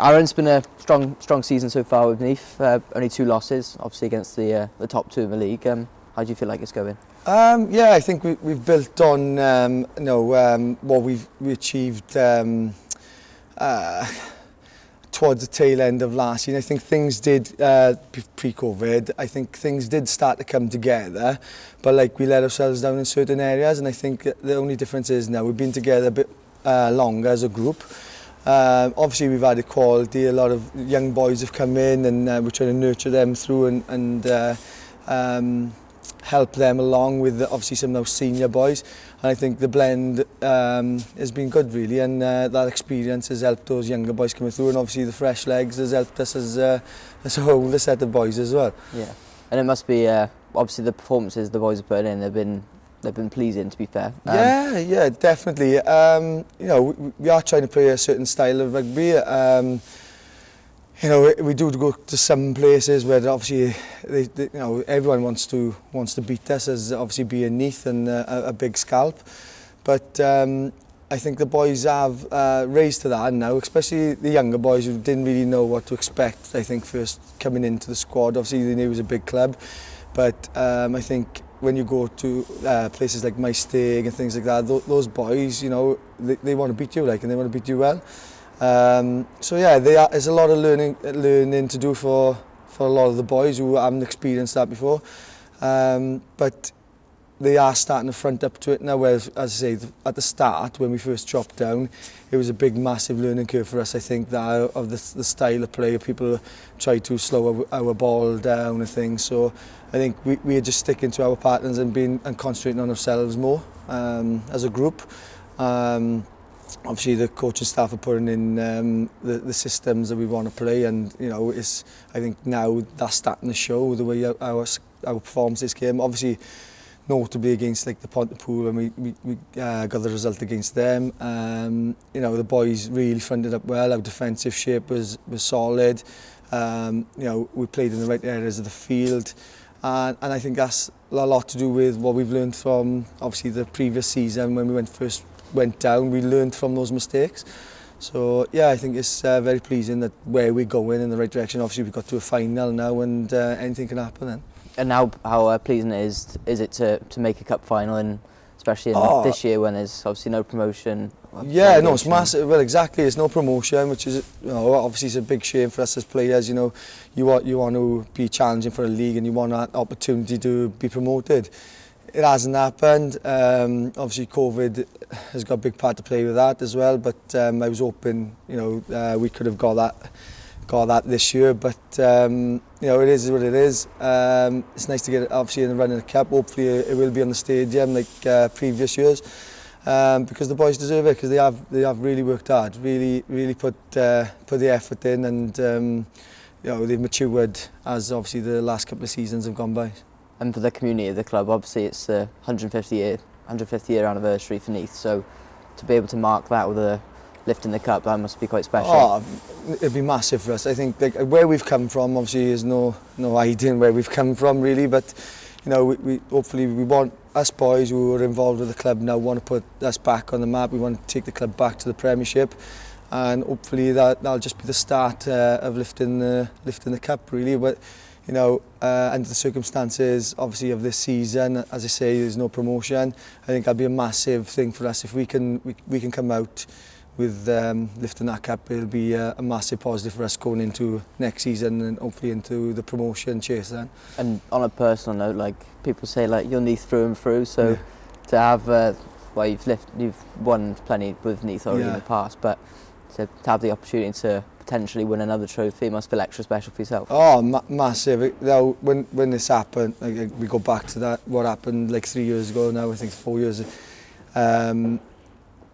Aaron's been a strong season so far with Neath. Only 2 losses, obviously against the top 2 in the league. How do you feel like it's going? Yeah, I think we've built on what we achieved towards the tail end of last year. I think things did pre-COVID. I think things did start to come together, but like we let ourselves down in certain areas. And I think the only difference is now we've been together a bit longer as a group. Obviously we've had equality, a lot of young boys have come in, and we're trying to nurture them through and help them along with obviously some of those senior boys. And I think the blend has been good really, and that experience has helped those younger boys coming through, and obviously the fresh legs has helped us as a whole set of boys as well. Yeah, and it must be obviously the performances the boys have put in, they've been pleasing, to be fair. Yeah, definitely. You know, we are trying to play a certain style of rugby. You know, we do go to some places where obviously you know, everyone wants to beat us, as obviously being Neath and a big scalp. But I think the boys have raised to that now, especially the younger boys who didn't really know what to expect. I think first coming into the squad, obviously they knew it was a big club, but I think when you go to places like Maestig and things like that, those boys, you know, they want to beat you, like, and they want to beat you well. So yeah, there's a lot of learning to do for a lot of the boys who haven't experienced that before. But they are starting to front up to it now, whereas, as I say, at the start, when we first dropped down, it was a big, massive learning curve for us. I think that of the style of play, people try to slow our ball down and things. So I think we are just sticking to our patterns and concentrating on ourselves more as a group. Obviously the coaching staff are putting in the systems that we want to play, and you know, I think now that's starting to show the way our performances came. Obviously, notably against like the Pontypool, and we got the result against them. You know, the boys really fronted up well. Our defensive shape was solid. You know, we played in the right areas of the field, and I think that's a lot to do with what we've learned from obviously the previous season when we first went down. We learned from those mistakes. So yeah, I think it's very pleasing that where we're going in the right direction. Obviously we've got to a final now, and anything can happen then. And now how pleasing is it to make a cup final, and especially in this year when there's obviously no promotion? Yeah, no, it's massive. Well, exactly, it's no promotion, which is, you know, obviously it's a big shame for us as players. You know, you want to be challenging for a league, and you want that opportunity to be promoted. It hasn't happened. Obviously COVID has got a big part to play with that as well, but I was hoping, you know, we could have got that this year, but you know, it is what it is. It's nice to get it obviously in the run of the cup. Hopefully it will be on the stadium like previous years, because the boys deserve it, because they have really worked hard, really put the effort in, and you know, they've matured as obviously the last couple of seasons have gone by. And for the community of the club, obviously it's the 150th year anniversary for Neath, so to be able to mark that with lifting the cup, that must be quite special. Oh, it'd be massive for us. I think like where we've come from, obviously there's no idea where we've come from really, but you know, we hopefully we want us boys who are involved with the club now want to put us back on the map. We want to take the club back to the Premiership, and hopefully that'll just be the start of lifting the cup really. But you know, under the circumstances obviously of this season, as I say, there's no promotion. I think that'll be a massive thing for us if we can come out with lifting that cup. It'll be a massive positive for us going into next season and hopefully into the promotion chase then. And on a personal note, like people say, like you're Neath through and through, so yeah, to have well, you've won plenty with Neath already in the past, but to have the opportunity to potentially win another trophy must feel extra special for yourself. Oh, massive. Now, when this happened, like, we go back to that, what happened like 3 years ago now, I think 4 years.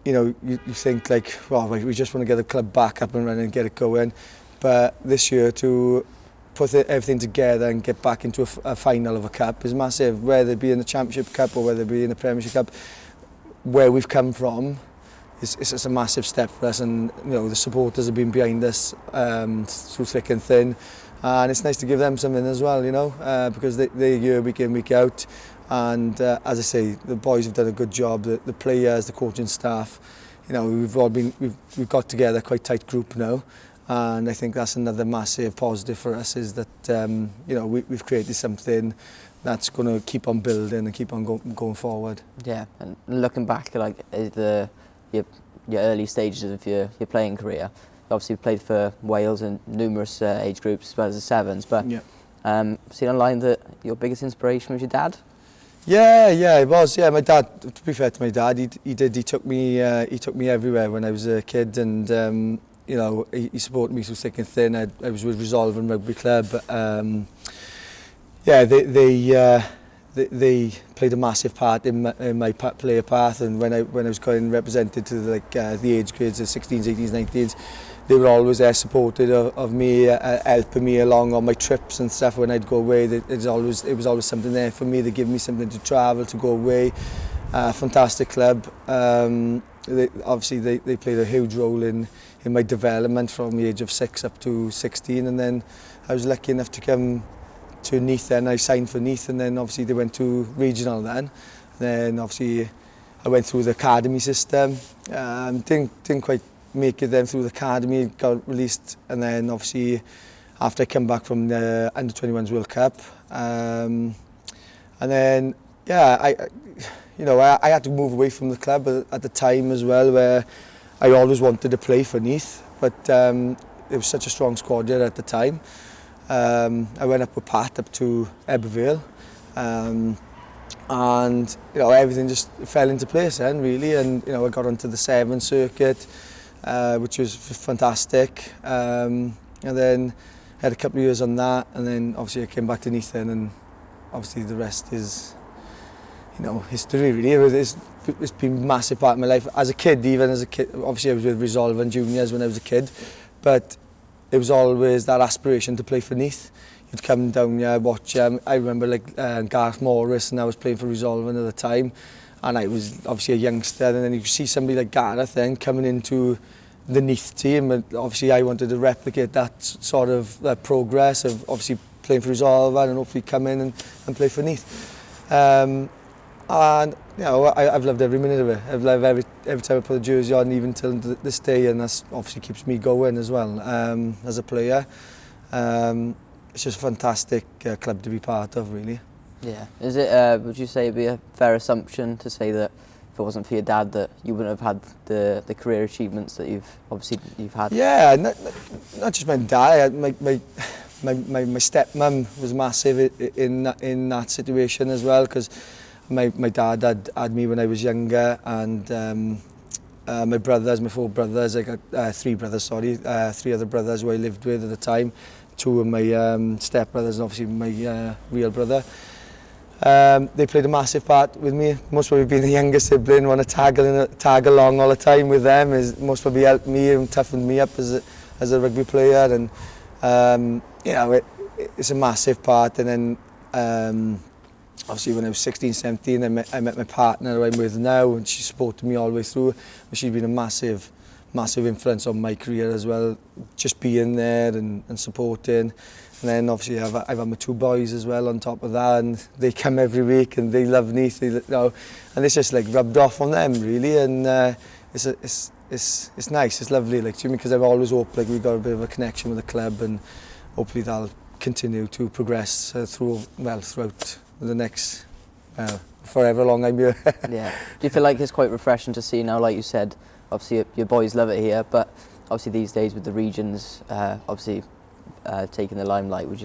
You know, you think like, well, we just want to get the club back up and running and get it going. But this year to put everything together and get back into a final of a cup is massive. Whether it be in the Championship Cup or whether it be in the Premiership Cup, where we've come from, it's a massive step for us, and you know, the supporters have been behind us through thick and thin, and it's nice to give them something as well, you know, because they're here week in, week out, and as I say, the boys have done a good job, the players, the coaching staff, you know, we've got together quite a tight group now, And I think that's another massive positive for us, is that you know, we've created something that's going to keep on building and keep on going forward. Yeah, and looking back, like your early stages of your playing career, you obviously played for Wales in numerous age groups as well as the sevens, but seen online that your biggest inspiration was your dad? Yeah, it was. Yeah, my dad. To be fair to my dad, he took me everywhere when I was a kid, and you know, he supported me through thick and thin. I was with Resolve and Rugby Club. Yeah, they played a massive part in my player path, and when I was going represented to the age grades of 16s, 18s, 19s, they were always there supported of me, helping me along on my trips and stuff when I'd go away. It was always something there for me. They give me something to travel, to go away. Fantastic club. Obviously they played a huge role in my development from the age of 6 up to 16, and then I was lucky enough to come to Neath. Then I signed for Neath, and then obviously they went to regional. Then obviously I went through the academy system. Didn't quite make it then through the academy, got released, and then obviously after I come back from the Under-21s World Cup, and then I had to move away from the club at the time as well, where I always wanted to play for Neath, but it was such a strong squad there at the time. I went up with Pat up to Ebervale, and you know, everything just fell into place then, really, and you know, I got onto the 7 circuit, which was fantastic, and then I had a couple of years on that, and then obviously I came back to Neath then, and obviously the rest is, you know, history really. It's been a massive part of my life. Even as a kid, obviously I was with Resolve and juniors when I was a kid, but it was always that aspiration to play for Neath. You'd come down here, watch them. I remember Gareth Morris, and I was playing for Resolve at the time, and I was obviously a youngster, and then you see somebody like Gareth then coming into the Neath team, and obviously I wanted to replicate that sort of progress of obviously playing for Resolve and hopefully come in and play for Neath. And you know, I've loved every minute of it. I've loved every time I put the jersey on, even till this day, and that obviously keeps me going as well as a player. It's just a fantastic club to be part of, really. Yeah. Is it? Would you say it'd be a fair assumption to say that if it wasn't for your dad, that you wouldn't have had the career achievements that you've had? Yeah, not just my dad. My stepmum was massive in that situation as well, because my dad had me when I was younger, and my 4 brothers, I got 3 brothers, 3 other brothers who I lived with at the time. 2 of my stepbrothers, and obviously my real brother. They played a massive part with me. Most probably being the younger sibling, want to tag along all the time with them, is most probably helped me and toughened me up as a rugby player, and you know, it's a massive part. And then obviously when I was 16, 17, I met my partner who I'm with now, and she supported me all the way through. But she's been a massive influence on my career as well, just being there and supporting. And then obviously I've had my 2 boys as well on top of that, and they come every week and they love Neath, you know, and it's just like rubbed off on them really, and it's nice, it's lovely, like, to me, because I've always hoped like we've got a bit of a connection with the club, and hopefully that'll continue to progress throughout the next forever long I'm here. Yeah. Do you feel like it's quite refreshing to see now, like you said, obviously your boys love it here, but obviously these days with the regions obviously taking the limelight, it's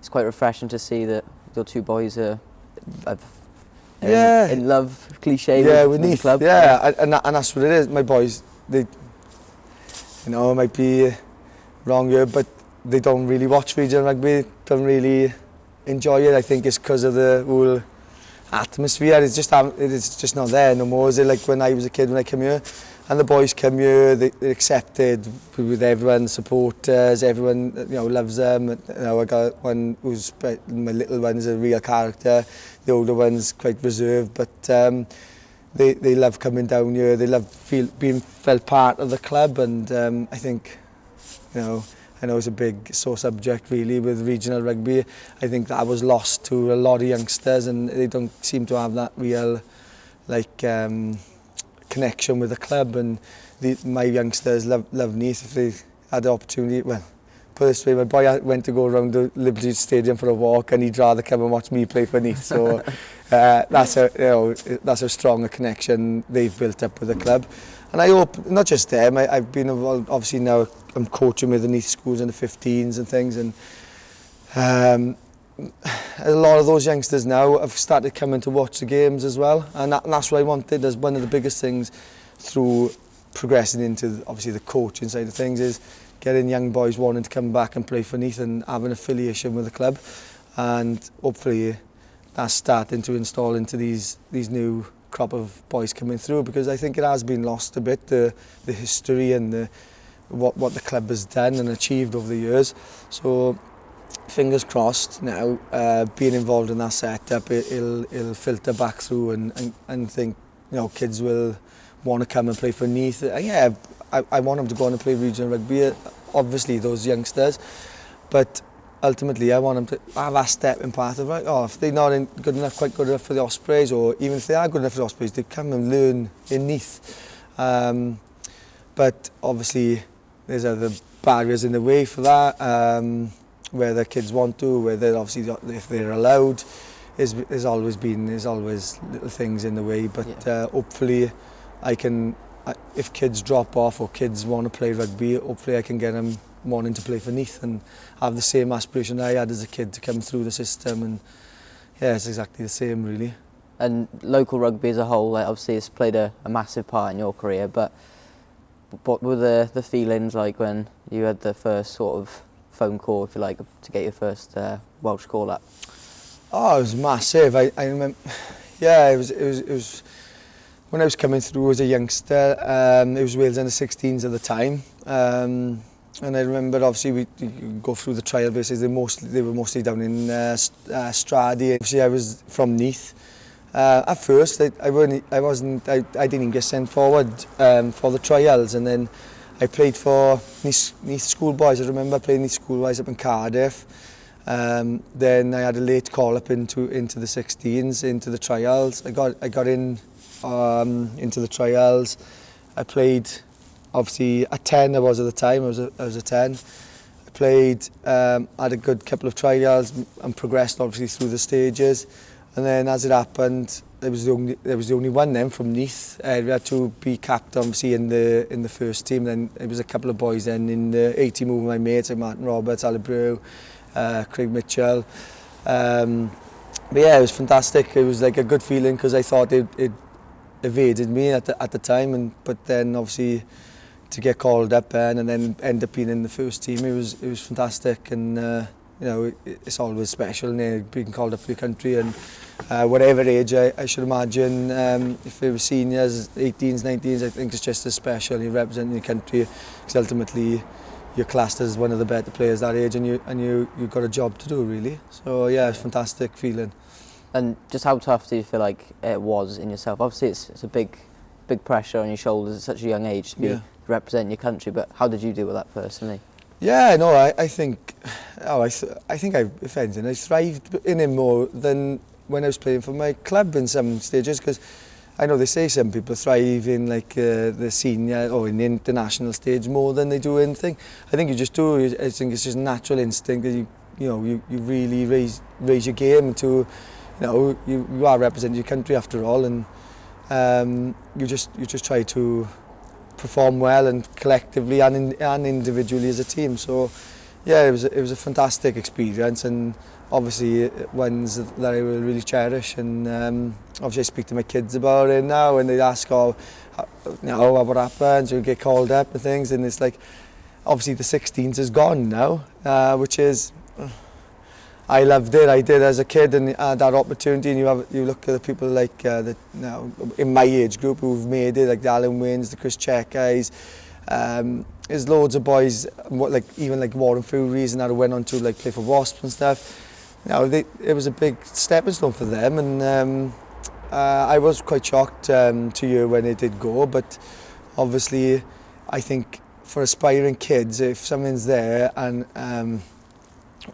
quite refreshing to see that your 2 boys are in love, cliche, with Neath, the club. Yeah, and that's what it is. My boys, they, you know, it might be wrong here, but they don't really watch regional rugby, don't really enjoy it. I think it's because of the whole atmosphere. It's just not there no more. Is it like when I was a kid, when I came here, and the boys come here, they're accepted with everyone, supporters, everyone, you know, loves them. You know, I got one who's, my little one is a real character, the older one's quite reserved, but they love coming down here, they love being felt part of the club, and I think, you know, I know it's a big sore subject really with regional rugby. I think that was lost to a lot of youngsters, and they don't seem to have that real connection with the club, and my youngsters love Neath if they had the opportunity. Well, put it this way, my boy went to go around the Liberty Stadium for a walk, and he'd rather come and watch me play for Neath. So that's how strong a connection they've built up with the club. And I hope, not just them, I've been involved, obviously now I'm coaching with the Neath schools in the 15s and things, and a lot of those youngsters now have started coming to watch the games as well, and that's what I wanted as one of the biggest things through progressing into obviously the coaching side of things, is getting young boys wanting to come back and play for Neath and have an affiliation with the club, and hopefully that's starting to install into these new crop of boys coming through, because I think it has been lost a bit, the history and what the club has done and achieved over the years. So fingers crossed now, being involved in that setup, it'll filter back through and think, kids will want to come and play for Neath. Yeah, I want them to go on and play regional rugby, obviously those youngsters, but ultimately I want them to have that step in path of, if they're not quite good enough for the Ospreys, or even if they are good enough for the Ospreys, they come and learn in Neath. But obviously there's other barriers in the way for that, whether kids want to, whether obviously if they're allowed, there's always little things in the way, but hopefully if kids drop off or kids want to play rugby, hopefully I can get them wanting to play for Neath and have the same aspiration I had as a kid to come through the system. And yeah, it's exactly the same really. And local rugby as a whole, like, obviously it's played a massive part in your career, but what were the feelings like when you had the first sort of phone call, if you like, to get your first Welsh call up? Oh, it was massive. I remember, yeah, it was when I was coming through as a youngster. It was Wales under 16s at the time, and I remember obviously we go through the trial bases. They were mostly down in Stradi. Obviously I was from Neath. At first I didn't even get sent forward for the trials, and then I played for Neath schoolboys. I remember playing Neath schoolboys up in Cardiff. Then I had a late call up into the 16s, into the trials. I got in into the trials. I played obviously a 10. I was at the time. I was a 10. I played, had a good couple of trials and progressed obviously through the stages. And then as it happened, there was the only one then from Neath. We had to be capped obviously in the first team. Then there was a couple of boys then in the 80 move with my mates like Martin Roberts, Ali Brew, Craig Mitchell. But yeah, it was fantastic. It was like a good feeling because I thought it evaded me at the time, but then obviously to get called up and then end up being in the first team, it was fantastic. And it's always special, being called up for your country, and whatever age, I should imagine, if it was seniors, 18s, 19s, I think it's just as special. You're representing your country, because ultimately you're classed as one of the better players that age, and you've got a job to do really. So yeah, it's a fantastic feeling. And just how tough do you feel like it was in yourself? Obviously it's a big pressure on your shoulders at such a young age to represent your country, but how did you deal with that personally? Yeah, no, I think if anything, I thrived in it more than when I was playing for my club in some stages, because I know they say some people thrive in like the senior or in the international stage more than they do anything. I think you just do. I think it's just natural instinct that you really raise your game to, you are representing your country after all, and you just try to perform well and collectively and individually as a team. So yeah, it was a fantastic experience, and obviously ones that I will really cherish. And obviously I speak to my kids about it now, and they ask, what happens? You get called up and things, and it's like obviously the 16s is gone now, which is. I loved it. I did as a kid, and that opportunity. And you look at the people like in my age group who've made it, like the Alan Waynes, the Chris Check guys. There's loads of boys, even like Warren Furies, and that went on to like play for Wasps and stuff. It was a big stepping stone for them, and I was quite shocked to hear when it did go. But obviously, I think for aspiring kids, if someone's there and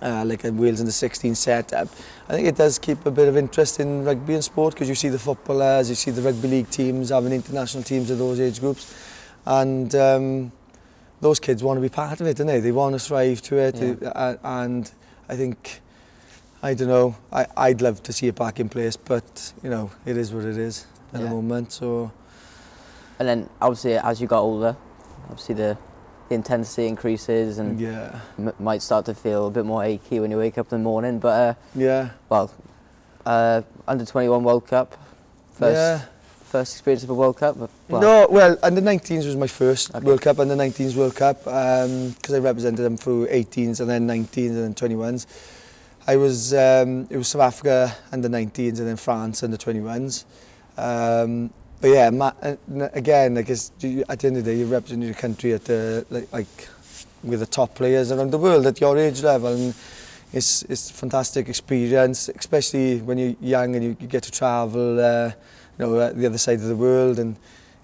like a Wales in the 16 setup, I think it does keep a bit of interest in rugby and sport, because you see the footballers, you see the rugby league teams having international teams of those age groups, and those kids want to be part of it, don't they? They want to thrive to it, and I think, I don't know, I'd love to see it back in place, but you know, it is what it is at the moment. So, and then obviously as you got older, obviously the intensity increases and might start to feel a bit more achy when you wake up in the morning. But well, under 21 World Cup, first experience of a World Cup. No, well, under 19s was my first World Cup, under 19s World Cup, because I represented them through 18s and then 19s and then 21s. I was it was South Africa under 19s and then France under 21s. But yeah, again, I guess at the end of the day, you represent your country at like with the top players around the world at your age level, and it's a fantastic experience, especially when you're young and you get to travel, you know, the other side of the world, and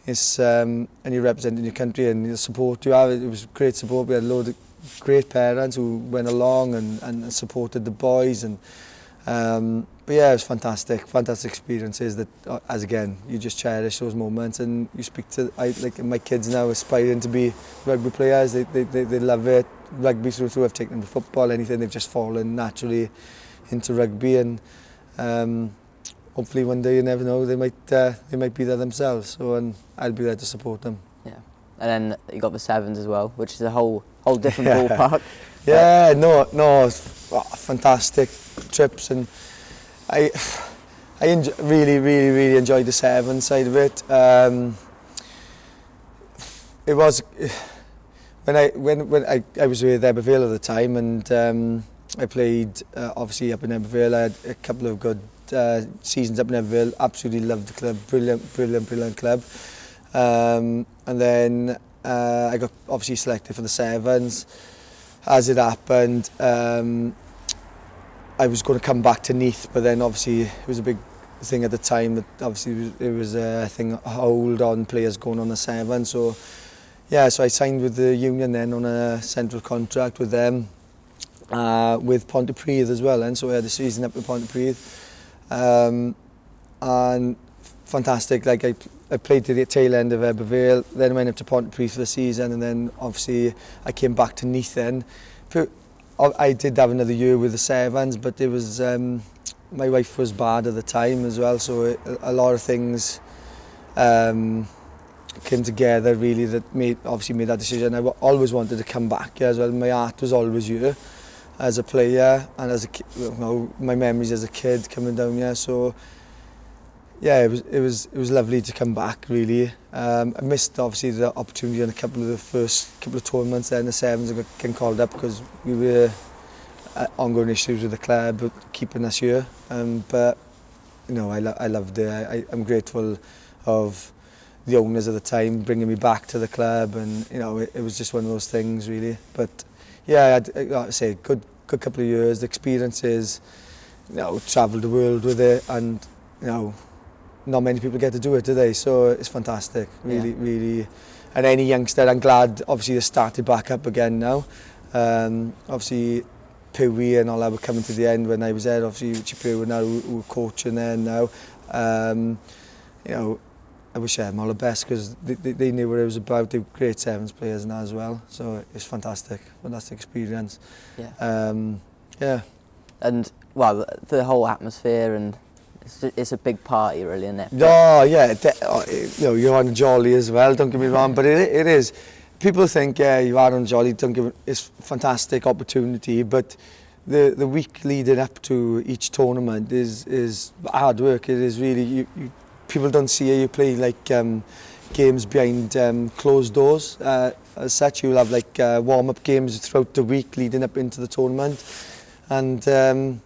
it's and you're representing your country and the support you have. It was great support. We had a load of great parents who went along and supported the boys, and but yeah, it was fantastic experiences that, as again, you just cherish those moments, and you speak to, like my kids now aspiring to be rugby players. They love it. Rugby through. I've taken them to football, anything. They've just fallen naturally into rugby, and hopefully one day, you never know, they might be there themselves. So, and I'll be there to support them. Yeah, and then you got the sevens as well, which is a whole different ballpark. Yeah, no, fantastic trips, and I really enjoyed the seven side of it. It was when I was with Eberville at the time, and I played obviously up in Eberville. I had a couple of good seasons up in Eberville. Absolutely loved the club, brilliant club. And then I got obviously selected for the sevens. As it happened, I was going to come back to Neath, but then obviously it was a big thing at the time that obviously it was a thing, hold on players going on the seven. So yeah, so I signed with the union then on a central contract with them, with Pontypridd as well, and so I had a season up with Pontypridd, and fantastic. Like I played to the tail end of Eberville, then I went up to Pontypridd for the season, and then obviously I came back to Neath then. I did have another year with the sevens, but it was my wife was bad at the time as well, so a lot of things came together really that made that decision. I always wanted to come back here as well. My heart was always here as a player, and as a kid, you know, my memories as a kid coming down here. So yeah, it was lovely to come back really. I missed obviously the opportunity in a couple of the first couple of tournaments there in the sevens. I got getting called up because we were ongoing issues with the club keeping us here. But you know, I loved it. I'm grateful of the owners at the time bringing me back to the club, and you know, it was just one of those things really. But yeah, I'd say good couple of years. The experiences, you know, travelled the world with it, and you know, not many people get to do it, do they? So it's fantastic, really. And any youngster, I'm glad obviously they started back up again now. Obviously Pewy and all that were coming to the end when I was there. Obviously Richie Pewy now who were coaching there now. You know, I wish I had them all the best because they knew what it was about. They were great sevens players now as well. So it's fantastic experience. Yeah. And well, the whole atmosphere, and it's a big party really, isn't it? Oh yeah, you know, you're on jolly as well, don't get me wrong, but it is. People think, yeah, you are on jolly, it's a fantastic opportunity, but the week leading up to each tournament is hard work. It is really, people don't see it. You play like games behind closed doors. As such, you'll have like warm-up games throughout the week leading up into the tournament, and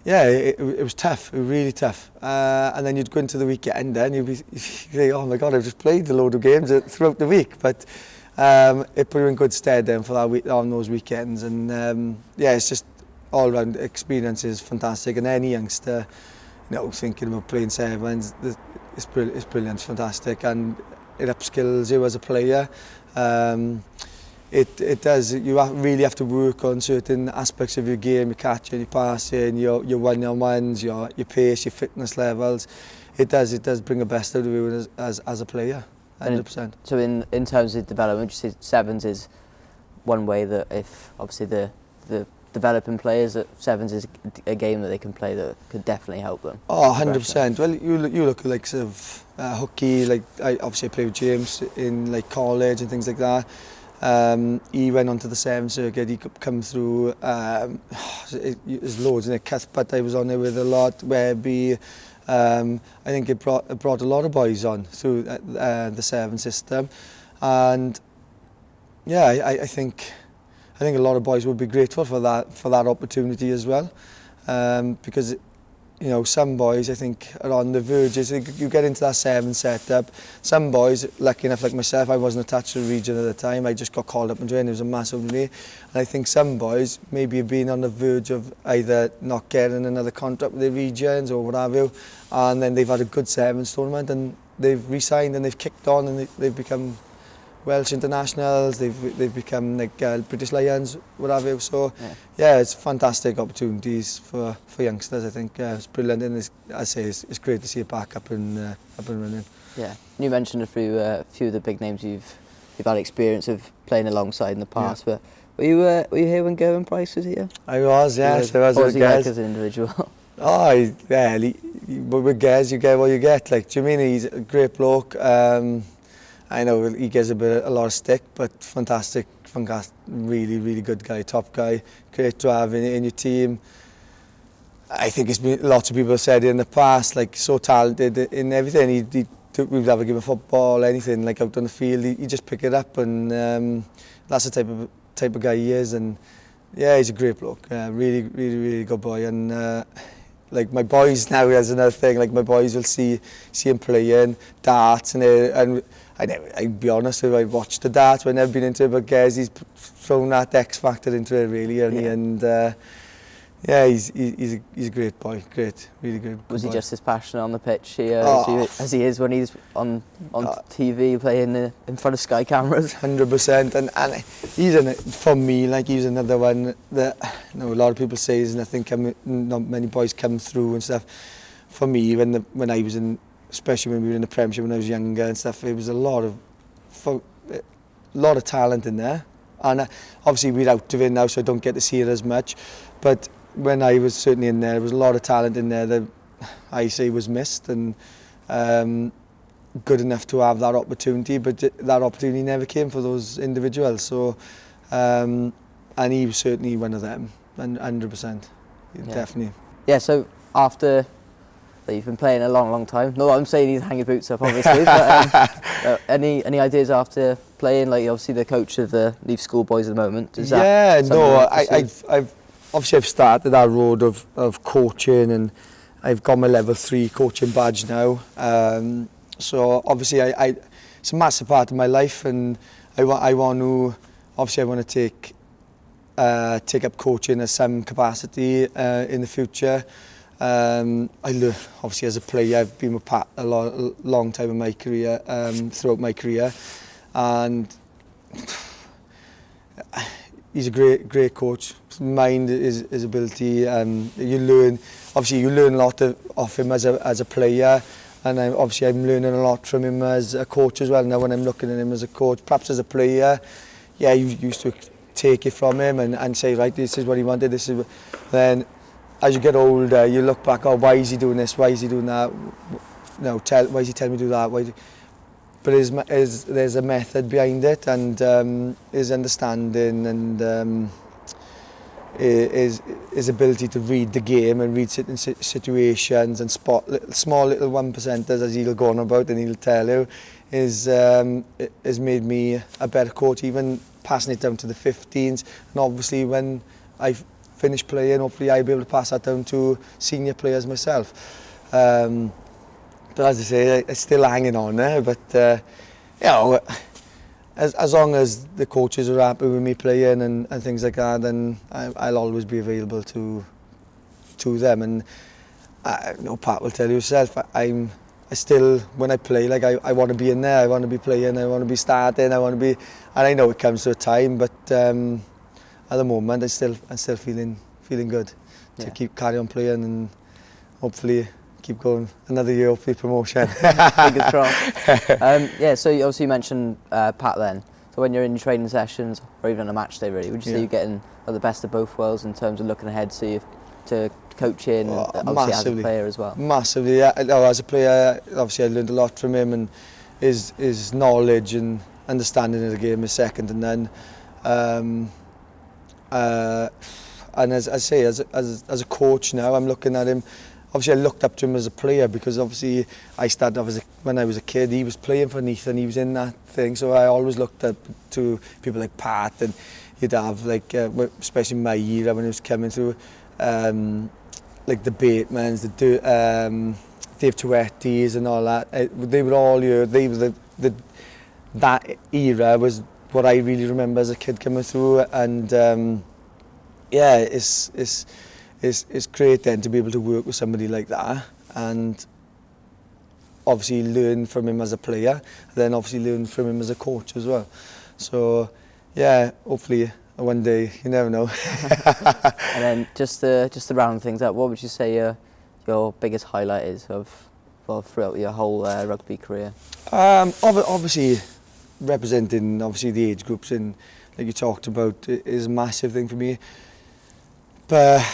yeah, it was tough, really tough. And then you'd go into the weekend and you'd think, oh my God, I've just played a load of games throughout the week. But it put you in good stead then for that week, on those weekends. And yeah, it's just all round experience is fantastic. And any youngster, you know, thinking about playing sevens, it's brilliant, it's fantastic. And it upskills you as a player. It does. You really have to work on certain aspects of your game, your catching, your passing, your one-on-ones, your pace, your fitness levels. It does bring the best out of you as a player. 100%. So in terms of development, you say sevens is one way that if obviously the developing players, that sevens is a game that they can play that could definitely help them. Oh, 100%. Well, you look at like sort of hooky, like I obviously played with James in like college and things like that. He went onto the seven circuit, he could come through, there's loads in it. Cuthbert I was on there with a lot, Webby. I think it brought a lot of boys on through the seven system, and yeah, I think a lot of boys would be grateful for that opportunity as well, because you know, some boys I think are on the verges. You get into that seven setup. Some boys, lucky enough like myself, I wasn't attached to the region at the time. I just got called up and joined. It was a massive relief. And I think some boys maybe have been on the verge of either not getting another contract with their regions or what have you, and then they've had a good sevens tournament and they've re-signed and they've kicked on and they've become Welsh internationals, they've become like British Lions, what have you. So yeah, it's fantastic opportunities for youngsters. I think it's brilliant, and it's great to see it back up and running. Yeah, you mentioned a few of the big names you've had experience of playing alongside in the past, but were you here when Gerwyn Price was here? I was, yes, I was. What was he like as an individual? Oh, but with Gez you get what you get. Like, do you mean he's a great bloke? I know he gets a lot of stick, but fantastic, really good guy, top guy, great to have in your team. I think it's been, lots of people have said it in the past, like so talented in everything. We'd have a game of football, anything, like out on the field, he just pick it up, and that's the type of guy he is. And yeah, he's a great bloke, really good boy. And like my boys now, there's another thing. Like my boys will see him playing darts, and I'd be honest with you, I've watched the darts, but I've never been into it, but Gez, he's thrown that X factor into it really, and yeah, he's a great boy, really good. Was he boy. just as passionate on the pitch here as he is when he's on TV playing in front of Sky cameras? 100%, and for me, like, he's another one that a lot of people say is nothing. Not many boys come through and stuff. For me, when I was in, especially when we were in the Premiership when I was younger and stuff, it was a lot of talent in there, and obviously we're out of it now, so I don't get to see it as much, but when I was certainly in there was a lot of talent in there that I say was missed, and good enough to have that opportunity, but that opportunity never came for those individuals. So and he was certainly one of them, 100%, definitely. Yeah, so after you've been playing a long time. No, I'm saying he's hanging boots up, obviously. But any ideas after playing? Like, obviously the coach of the Neath schoolboys at the moment. I've started that road of coaching, and I've got my level 3 coaching badge now. So obviously it's a massive part of my life, and I want to take up coaching in some capacity in the future. Obviously as a player, I've been with Pat a long time in my career, throughout my career, and he's a great coach. Mind his ability, and you learn a lot of him as a player, and I'm learning a lot from him as a coach as well. Now when I'm looking at him as a coach, perhaps as a player, yeah, you used to take it from him and say, right, this is what he wanted, then as you get older, you look back, oh, why is he doing this? Why is he doing that? Why is he telling me to do that? But there's a method behind it, and his understanding, and his ability to read the game and read certain situations and spot small little 1%ers, as he'll go on about and he'll tell you, has made me a better coach, even passing it down to the 15s. And obviously when I finish playing, hopefully I'll be able to pass that down to senior players myself. But as I say, it's still hanging on there. But as long as the coaches are happy with me playing and things like that, then I'll always be available to them. And Pat will tell you himself, I still, when I play, like I want to be in there. I want to be playing. I want to be starting. And I know it comes to a time, but at the moment, I'm still feeling good to carry on playing and hopefully keep going another year, hopefully promotion. Fingers crossed. Yeah, so you obviously mentioned Pat then. So when you're in training sessions or even on a match day, really, would you say you're getting the best of both worlds in terms of looking ahead to coaching, and obviously as a player as well? Massively, yeah. As a player, obviously I learned a lot from him, and his knowledge and understanding of the game is second to none. And as I say, as a coach now, I'm looking at him. Obviously, I looked up to him as a player because obviously I started off when I was a kid. He was playing for Neath and he was in that thing, so I always looked up to people like Pat, and you'd have like, especially my era when he was coming through, like the Batemans, the Dave Tuettis and all that. They were all here. They were that era was what I really remember as a kid coming through, and yeah, it's great then to be able to work with somebody like that and obviously learn from him as a player, then obviously learn from him as a coach as well. So yeah, hopefully one day, you never know. And then just to round things up, what would you say your biggest highlight is throughout your whole rugby career? Obviously representing obviously the age groups, and like you talked about, is a massive thing for me. But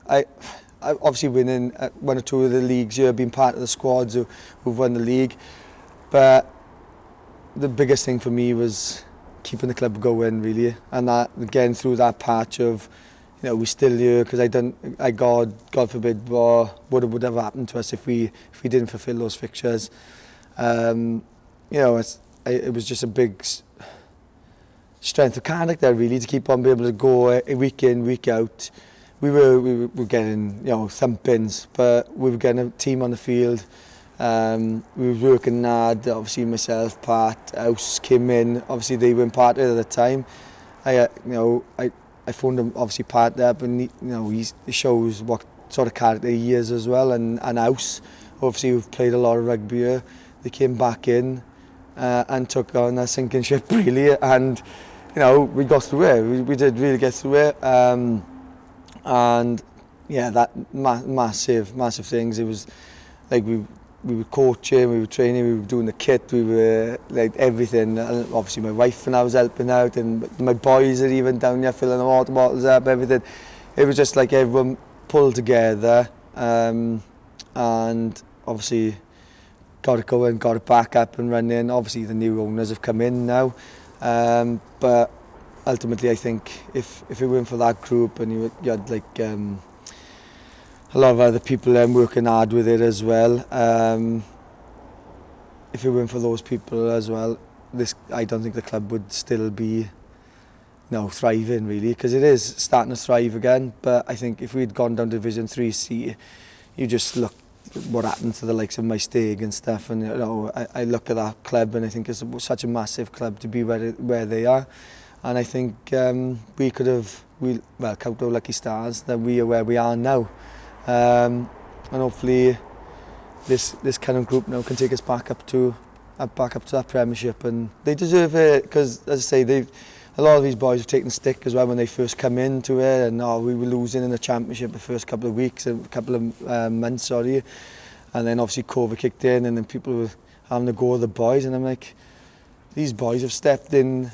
I obviously winning one or two of the leagues here, being part of the squads who've won the league. But the biggest thing for me was keeping the club going, really, and that again through that patch of, you know, we're still here because God forbid what would have happened to us if we didn't fulfil those fixtures. You know, it was just a big strength of character, really, to keep on being able to go week in, week out. We were getting, you know, thumpings, but we were getting a team on the field. We were working hard. Obviously, myself, Pat, House came in. Obviously, they weren't part of it at the time. I phoned him, obviously, Pat up, and he shows what sort of character he is as well. And House, obviously, who've played a lot of rugby here, they came back in and took on a sinking ship, really. And you know, we got through it. We did really get through it. And yeah, that massive things. It was like we were coaching, we were training, we were doing the kit, we were like everything. And obviously my wife and I was helping out, and my boys are even down there filling the water bottles up, everything. It was just like everyone pulled together, and obviously got it going, got it back up and running. Obviously the new owners have come in now. But ultimately, I think if it weren't for that group, and you had like a lot of other people working hard with it as well, if it weren't for those people as well, I don't think the club would still be thriving, really, because it is starting to thrive again. But I think if we'd gone down to Division 3C, you just look what happened to the likes of my Stag and stuff, and I look at that club and I think it's such a massive club to be where they are, and I think we could have count our lucky stars that we are where we are now, and hopefully this kind of group now can take us back up to that Premiership, and they deserve it, because as I say, a lot of these boys have taken stick as well when they first come into it, and we were losing in the Championship the first couple of months, and then obviously COVID kicked in, and then people were having to go with the boys, and I'm like, these boys have stepped in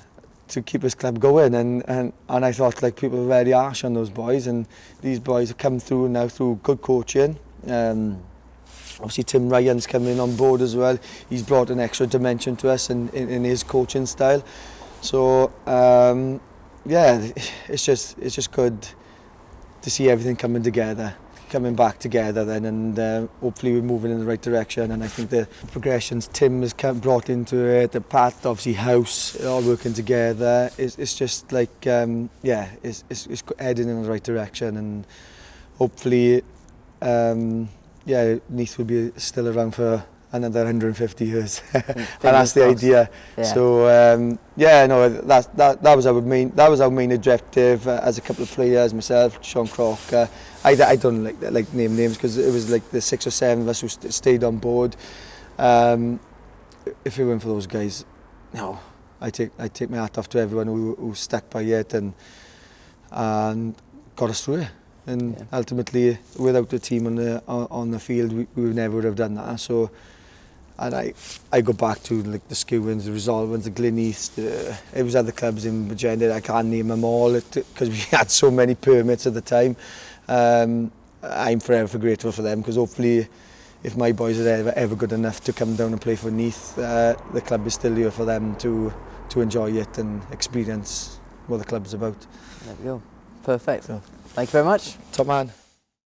to keep this club going, and I thought like people were very harsh on those boys, and these boys have come through now through good coaching. Obviously Tim Ryan's coming on board as well. He's brought an extra dimension to us in his coaching style. So yeah, it's just good to see everything coming back together then, and hopefully we're moving in the right direction. And I think the progressions Tim has brought into it, the Pat, obviously House, all working together. It's just like yeah, it's heading in the right direction, and hopefully yeah, Neath will be still around for another 150 years, and that's the idea. Yeah. So yeah, no, that was our main objective as a couple of players. Myself, Sean Crocker. I don't like name names because it was like the 6 or 7 of us who stayed on board. If it weren't for those guys, no, I take my hat off to everyone who stuck by it and got us through it. and ultimately without the team on the field we would never would have done that. So, and I go back to like the Skewins, the Resolvents, the Gleneaths, it was other clubs in Virginia. I can't name them all because we had so many permits at the time. I'm forever grateful for them, because hopefully if my boys are ever good enough to come down and play for Neath, the club is still here for them to enjoy it and experience what the club's about. There we go. Perfect. So, thank you very much. Top man.